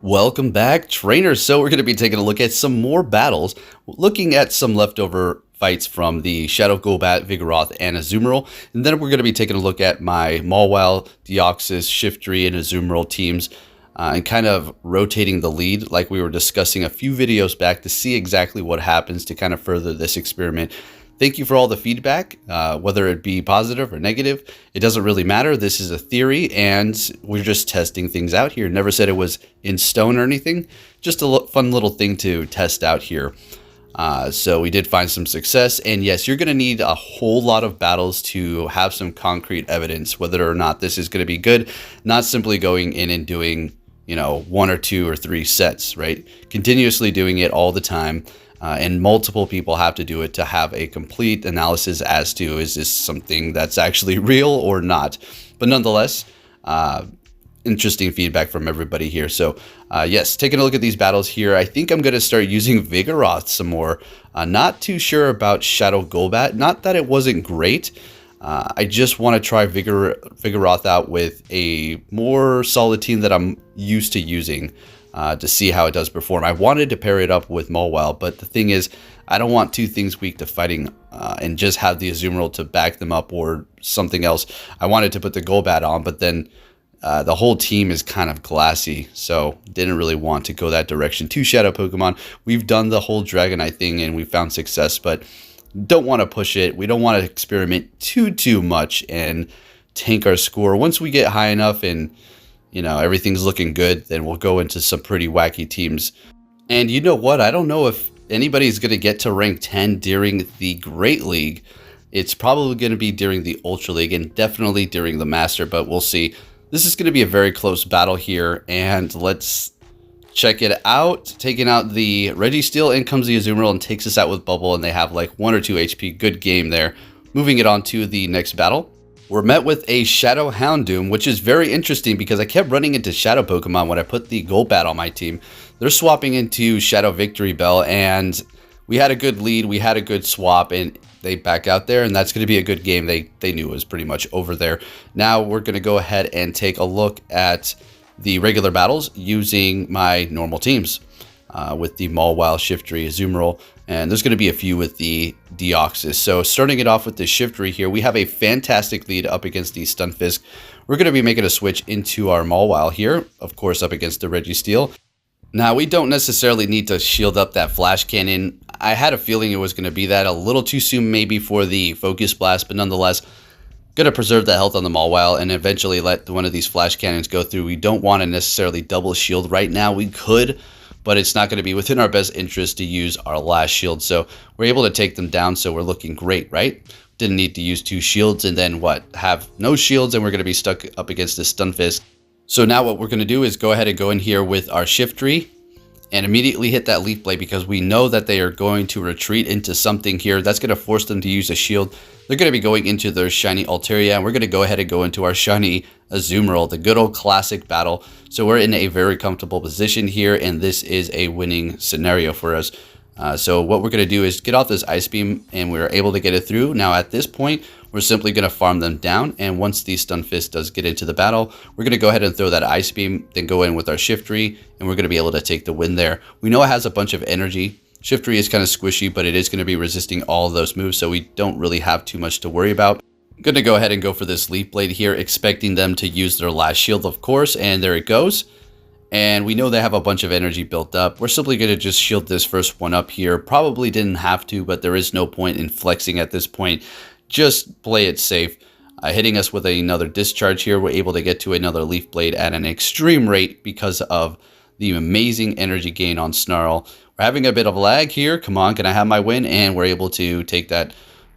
Welcome back, trainers. So we're going to be taking a look at some more battles, looking at some leftover fights from the Shadow Golbat, Vigoroth, and Azumarill. And then we're going to be taking a look at my Mawile, Deoxys, Shiftry, and Azumarill teams, and kind of rotating the lead like we were discussing a few videos back to see exactly what happens to kind of further this experiment. Thank you for all the feedback, whether it be positive or negative. It doesn't really matter. This is a theory, and we're just testing things out here. Never said it was in stone or anything. Just a fun little thing to test out here. So we did find some success. And yes, you're going to need a whole lot of battles to have some concrete evidence whether or not this is going to be good. Not simply going in and doing, one or two or three sets, right? Continuously doing it all the time. And multiple people have to do it to have a complete analysis as to is this something that's actually real or not. But nonetheless, interesting feedback from everybody here. So yes, taking a look at these battles here, I think I'm going to start using Vigoroth some more. Not too sure about Shadow Golbat. Not that it wasn't great. I just want to try Vigoroth out with a more solid team that I'm used to using. To see how it does perform. I wanted to pair it up with Mawile, but the thing is, I don't want two things weak to fighting and just have the Azumarill to back them up or something else. I wanted to put the Golbat on, but then the whole team is kind of glassy, so didn't really want to go that direction. Two Shadow Pokemon. We've done the whole Dragonite thing and we found success, but don't want to push it. We don't want to experiment too much and tank our score. Once we get high enough and everything's looking good, then we'll go into some pretty wacky teams. And you know what? I don't know if anybody's going to get to rank 10 during the Great League. It's probably going to be during the Ultra League and definitely during the Master, but we'll see. This is going to be a very close battle here, and let's check it out. Taking out the Registeel, in comes the Azumarill and takes us out with Bubble, and they have like 1 or 2 HP. Good game there. Moving it on to the next battle. We're met with a Shadow Houndoom, which is very interesting because I kept running into Shadow Pokemon when I put the Golbat on my team. They're swapping into Shadow Victory Bell, and we had a good lead. We had a good swap, and they back out there, and that's going to be a good game. They knew it was pretty much over there. Now we're going to go ahead and take a look at the regular battles using my normal teams with the Mawile, Shiftry, Azumarill, and there's going to be a few with the Deoxys. So starting it off with the Shiftry here, we have a fantastic lead up against the Stunfisk. We're going to be making a switch into our Mawile here, of course up against the Registeel. Now we don't necessarily need to shield up that Flash Cannon. I had a feeling it was going to be that a little too soon maybe for the Focus Blast, but nonetheless, going to preserve the health on the Mawile and eventually let one of these Flash Cannons go through. We don't want to necessarily double shield right now. We could, but it's not going to be within our best interest to use our last shield. So we're able to take them down, so we're looking great, right? Didn't need to use 2 shields and then have no shields, and we're going to be stuck up against this Stunfisk. So now what we're going to do is go ahead and go in here with our Shiftry and immediately hit that Leaf Blade because we know that they are going to retreat into something here. That's going to force them to use a shield. They're going to be going into their shiny Altaria, and we're going to go ahead and go into our shiny Azumarill, the good old classic battle. So we're in a very comfortable position here, and this is a winning scenario for us. So what we're going to do is get off this Ice Beam, and we're able to get it through. Now at this point, we're simply going to farm them down, and once the Stunfisk does get into the battle, we're going to go ahead and throw that Ice Beam, then go in with our Shiftry, and we're going to be able to take the win there. We know it has a bunch of energy. Shiftry is kind of squishy, but it is going to be resisting all of those moves, so we don't really have too much to worry about. I'm going to go ahead and go for this Leaf Blade here, expecting them to use their last shield, of course, and there it goes. And we know they have a bunch of energy built up. We're simply going to just shield this first one up here. Probably didn't have to, but there is no point in flexing at this point. Just play it safe. Hitting us with another discharge here, we're able to get to another Leaf Blade at an extreme rate because of the amazing energy gain on Snarl. We're having a bit of lag here. Come on, can I have my win? And we're able to take that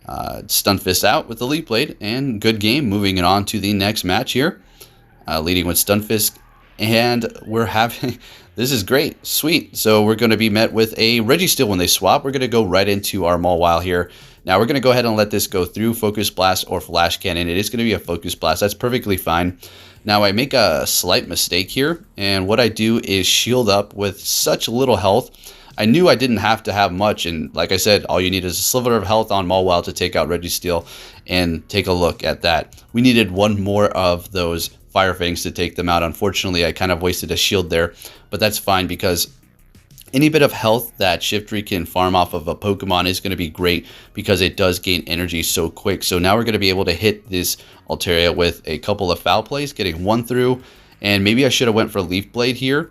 Stunfisk out with the Leaf Blade. And good game. Moving it on to the next match here. Leading with Stunfisk. And we're having... This is great. Sweet. So we're going to be met with a Registeel when they swap. We're going to go right into our Mawile here. Now we're going to go ahead and let this go through Focus Blast or Flash Cannon. It is going to be a Focus Blast. That's perfectly fine. Now I make a slight mistake here. And what I do is shield up with such little health. I knew I didn't have to have much, and like I said, all you need is a sliver of health on Mawile to take out Registeel, and take a look at that. We needed one more of those Fire Fangs to take them out. Unfortunately, I kind of wasted a shield there, but that's fine because any bit of health that Shiftry can farm off of a Pokemon is going to be great because it does gain energy so quick. So now we're going to be able to hit this Altaria with a couple of foul plays, getting one through. And maybe I should have went for Leaf Blade here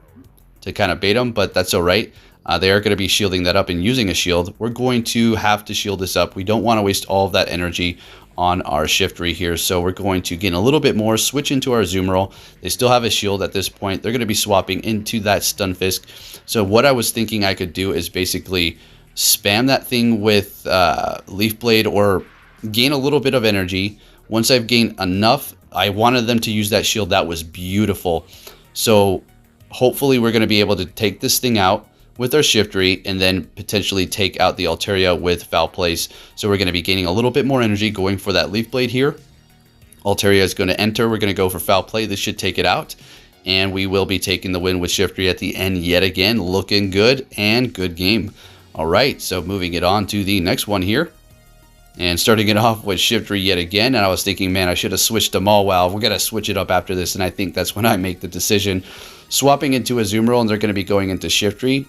to kind of bait them, but that's all right. They are going to be shielding that up and using a shield. We're going to have to shield this up. We don't want to waste all of that energy on our Shiftry here, so we're going to gain a little bit more, switch into our Azumarill. They still have a shield at this point. They're going to be swapping into that Stunfisk. So what I was thinking I could do is basically spam that thing with Leaf Blade or gain a little bit of energy. Once I've gained enough, I wanted them to use that shield. That was beautiful. So hopefully we're going to be able to take this thing out with our Shiftry and then potentially take out the Altaria with foul plays. So we're going to be gaining a little bit more energy going for that Leaf Blade here. Altaria is going to enter. We're going to go for foul play. This should take it out. And we will be taking the win with Shiftry at the end yet again. Looking good and good game. All right, so moving it on to the next one here. And starting it off with Shiftry yet again. And I was thinking, man, I should have switched to Mawile. We're going to switch it up after this. And I think that's when I make the decision. Swapping into Azumarill, and they're going to be going into Shiftry.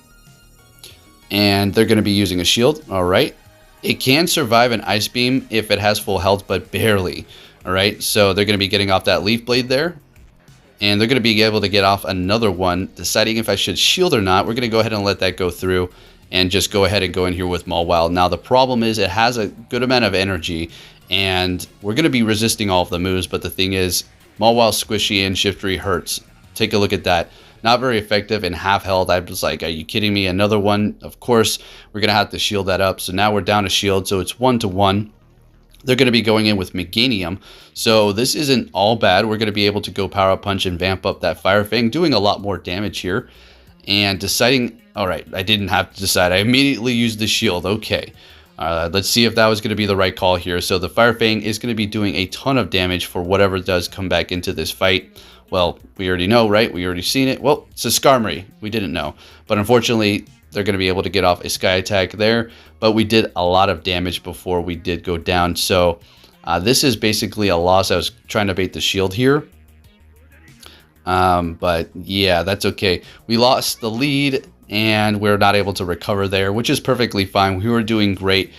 And they're going to be using a shield. All right. It can survive an Ice Beam if it has full health, but barely. All right. So they're going to be getting off that Leaf Blade there. And they're going to be able to get off another one. Deciding if I should shield or not. We're going to go ahead and let that go through. And just go ahead and go in here with Mawile. Now the problem is it has a good amount of energy. And we're going to be resisting all of the moves. But the thing is, Mawile's squishy and Shiftry hurts. Take a look at that. Not very effective and half health. I was like, are you kidding me? Another one. Of course, we're going to have to shield that up. So now we're down a shield. So it's 1-to-1. They're going to be going in with Meganium. So this isn't all bad. We're going to be able to go Power Up Punch and vamp up that Fire Fang, doing a lot more damage here. And deciding, all right, I didn't have to decide. I immediately used the shield. Okay. Let's see if that was going to be the right call here. So the Fire Fang is going to be doing a ton of damage for whatever does come back into this fight. Well, we already know, right? We already seen it. Well, it's a Skarmory. We didn't know. But unfortunately, they're going to be able to get off a Sky Attack there. But we did a lot of damage before we did go down. So this is basically a loss. I was trying to bait the shield here. But yeah, that's okay. We lost the lead and we're not able to recover there, which is perfectly fine. We were doing great.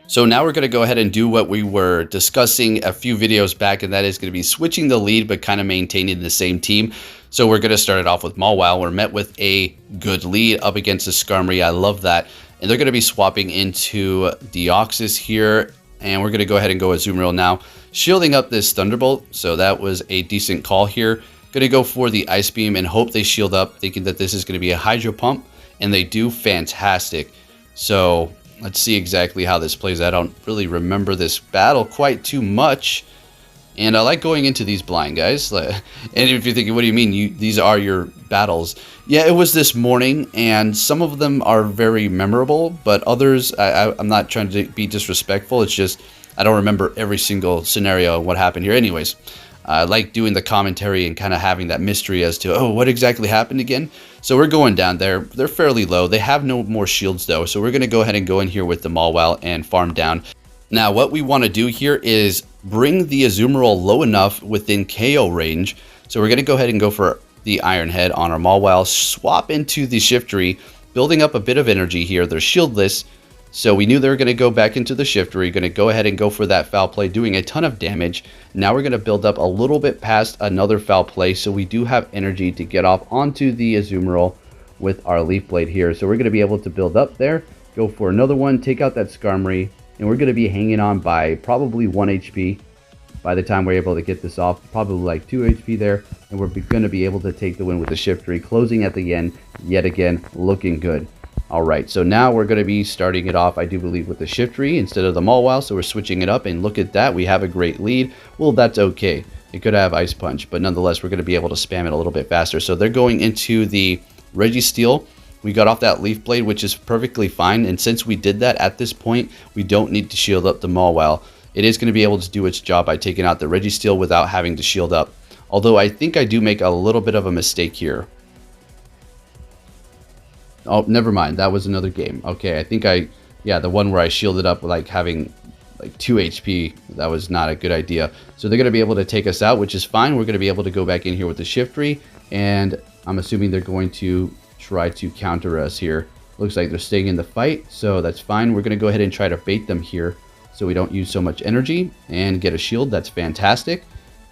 So now we're going to go ahead and do what we were discussing a few videos back, and that is going to be switching the lead but kind of maintaining the same team. So we're going to start it off with Mawile. We're met with a good lead up against the Skarmory. I love that. And they're going to be swapping into Deoxys here, and we're going to go ahead and go with Azumarill now, shielding up this Thunderbolt. So that was a decent call here. Going to go for the Ice Beam and hope they shield up, thinking that this is going to be a Hydro Pump, and they do fantastic. So let's see exactly how this plays. I don't really remember this battle quite too much. And I like going into these blind, guys. And if you're thinking, what do you mean? These are your battles. Yeah, it was this morning, and some of them are very memorable, but others, I'm not trying to be disrespectful. It's just I don't remember every single scenario and what happened here. Anyways, I like doing the commentary and kind of having that mystery as to, oh, what exactly happened again? So we're going down there. They're fairly low. They have no more shields, though. So we're going to go ahead and go in here with the Mawile and farm down. Now, what we want to do here is bring the Azumarill low enough within KO range. So we're going to go ahead and go for the Iron Head on our Mawile. Swap into the Shiftry, building up a bit of energy here. They're shieldless. So we knew they were going to go back into the Shiftry, going to go ahead and go for that foul play, doing a ton of damage. Now we're going to build up a little bit past another foul play, so we do have energy to get off onto the Azumarill with our Leaf Blade here. So we're going to be able to build up there, go for another one, take out that Skarmory, and we're going to be hanging on by probably 1 HP by the time we're able to get this off. Probably like 2 HP there, and we're going to be able to take the win with the Shiftry, closing at the end, yet again, looking good. Alright, so now we're going to be starting it off, I do believe, with the Shiftry instead of the Mawile, so we're switching it up, and look at that, we have a great lead. Well, that's okay. It could have Ice Punch, but nonetheless, we're going to be able to spam it a little bit faster. So they're going into the Registeel. We got off that Leaf Blade, which is perfectly fine, and since we did that at this point, we don't need to shield up the Mawile. It is going to be able to do its job by taking out the Registeel without having to shield up. Although I think I do make a little bit of a mistake here. Oh, never mind. That was another game. Okay, I think yeah, the one where I shielded up, like having like 2 HP. That was not a good idea. So they're going to be able to take us out, which is fine. We're going to be able to go back in here with the Shiftry, and I'm assuming they're going to try to counter us here. Looks like they're staying in the fight, so that's fine. We're going to go ahead and try to bait them here so we don't use so much energy and get a shield. That's fantastic.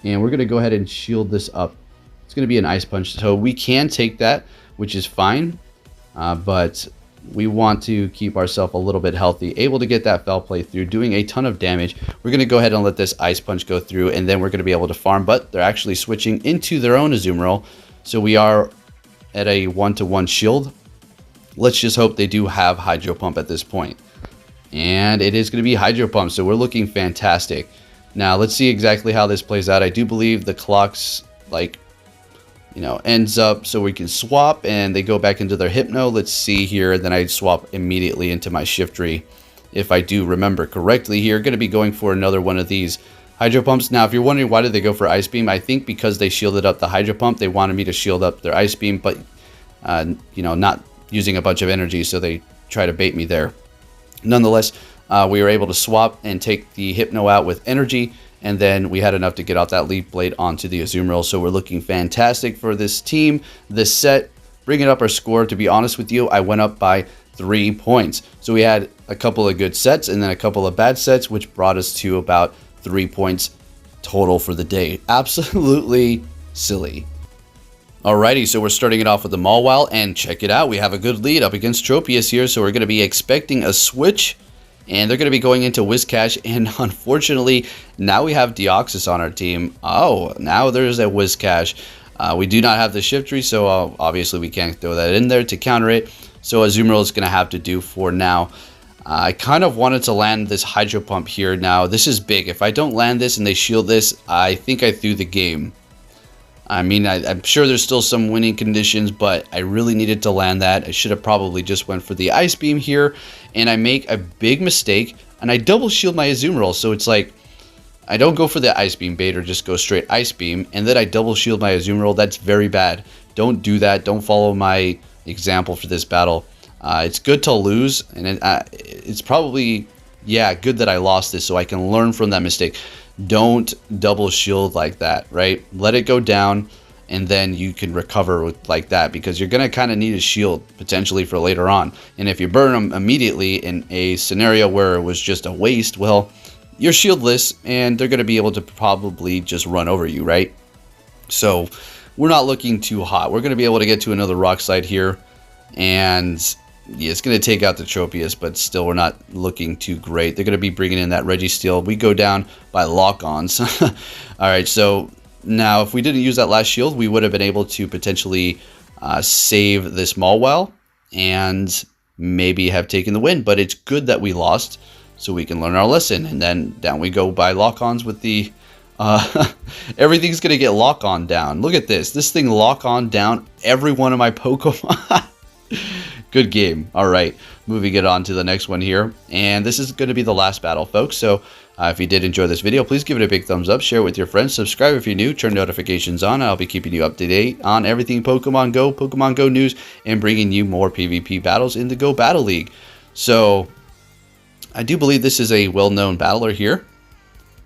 And we're going to go ahead and shield this up. It's going to be an Ice Punch, so we can take that, which is fine. But we want to keep ourselves a little bit healthy, able to get that Foul Play through, doing a ton of damage. We're going to go ahead and let this Ice Punch go through, and then we're going to be able to farm. But they're actually switching into their own Azumarill, so we are at a 1-to-1 shield. Let's just hope they do have Hydro Pump at this point. And it is going to be Hydro Pump, so we're looking fantastic. Now, let's see exactly how this plays out. I do believe the clock's, like, you know, ends up so we can swap, and they go back into their Hypno. Let's see here. Then I swap immediately into my Shiftry, if I do remember correctly here. Going to be going for another one of these Hydro Pumps. Now, if you're wondering why did they go for Ice Beam, I think because they shielded up the Hydro Pump, they wanted me to shield up their Ice Beam, but, you know, not using a bunch of energy, so they try to bait me there. Nonetheless, we were able to swap and take the Hypno out with energy, and then we had enough to get out that Leaf Blade onto the Azumarill. So we're looking fantastic for this team, this set, bringing up our score. To be honest with you, I went up by 3 points. So we had a couple of good sets and then a couple of bad sets, which brought us to about 3 points total for the day. Absolutely silly. Alrighty, so we're starting it off with the Mawile, and check it out. We have a good lead up against Tropius here, so we're going to be expecting a switch, and they're going to be going into Whiscash, and unfortunately, now we have Deoxys on our team. Oh, now there's a Whiscash. We do not have the Shiftry, so obviously we can't throw that in there to counter it, so Azumarill is going to have to do for now. I kind of wanted to land this Hydro Pump here. Now, this is big. If I don't land this and they shield this, I think I threw the game. I mean, I'm sure there's still some winning conditions, but I really needed to land that. I should have probably just went for the Ice Beam here, and I make a big mistake, and I double shield my Azumarill, so it's like, I don't go for the Ice Beam bait or just go straight Ice Beam, and then I double shield my Azumarill. That's very bad. Don't do that. Don't follow my example for this battle. It's good to lose, and it's probably, yeah, good that I lost this so I can learn from that mistake. Don't double shield like that, right? Let it go down, and then you can recover with like that, because you're going to kind of need a shield potentially for later on. And if you burn them immediately in a scenario where it was just a waste, well, you're shieldless, and they're going to be able to probably just run over you, right? So we're not looking too hot. We're going to be able to get to another rock slide here, and yeah, it's going to take out the Tropius, but still we're not looking too great. They're going to be bringing in that Registeel. We go down by lock-ons. Alright, so now if we didn't use that last shield, we would have been able to potentially save this Mawile and maybe have taken the win. But it's good that we lost, so we can learn our lesson. And then down we go by lock-ons with the... everything's going to get lock-on down. Look at this. This thing lock-on down every one of my Pokemon. Good game. All right, moving it on to the next one here. And this is going to be the last battle, folks. So if you did enjoy this video, please give it a big thumbs up, share it with your friends, subscribe if you're new, turn notifications on. I'll be keeping you up to date on everything Pokemon Go news, and bringing you more PvP battles in the Go Battle League. So I do believe this is a well-known battler here,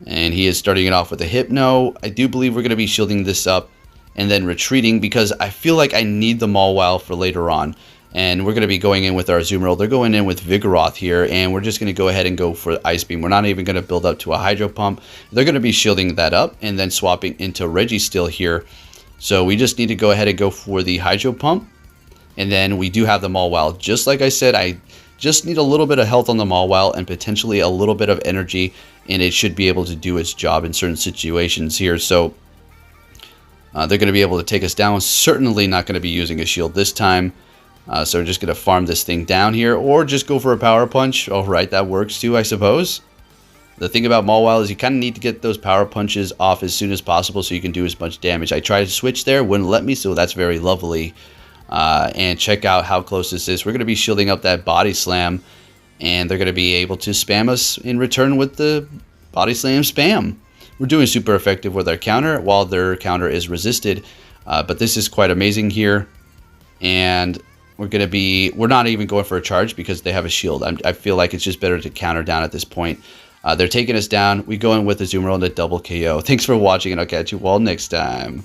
and he is starting it off with a Hypno. I do believe we're going to be shielding this up and then retreating, because I feel like I need the Mawile for later on. And we're going to be going in with our Azumarill. They're going in with Vigoroth here, and we're just going to go ahead and go for Ice Beam. We're not even going to build up to a Hydro Pump. They're going to be shielding that up and then swapping into Registeel here. So we just need to go ahead and go for the Hydro Pump. And then we do have the Mawile. Just like I said, I just need a little bit of health on the Mawile and potentially a little bit of energy, and it should be able to do its job in certain situations here. So they're going to be able to take us down. Certainly not going to be using a shield this time. So we're just going to farm this thing down here, or just go for a Power Punch. All right, that works too, I suppose. The thing about Mawile is you kind of need to get those Power Punches off as soon as possible so you can do as much damage. I tried to switch there, wouldn't let me, so that's very lovely. And check out how close this is. We're going to be shielding up that Body Slam, and they're going to be able to spam us in return with the Body Slam spam. We're doing super effective with our counter, while their counter is resisted. But this is quite amazing here. And we're not even going for a charge because they have a shield. I feel like it's just better to counter down at this point. They're taking us down. We go in with Azumarill and a double KO. Thanks for watching, and I'll catch you all next time.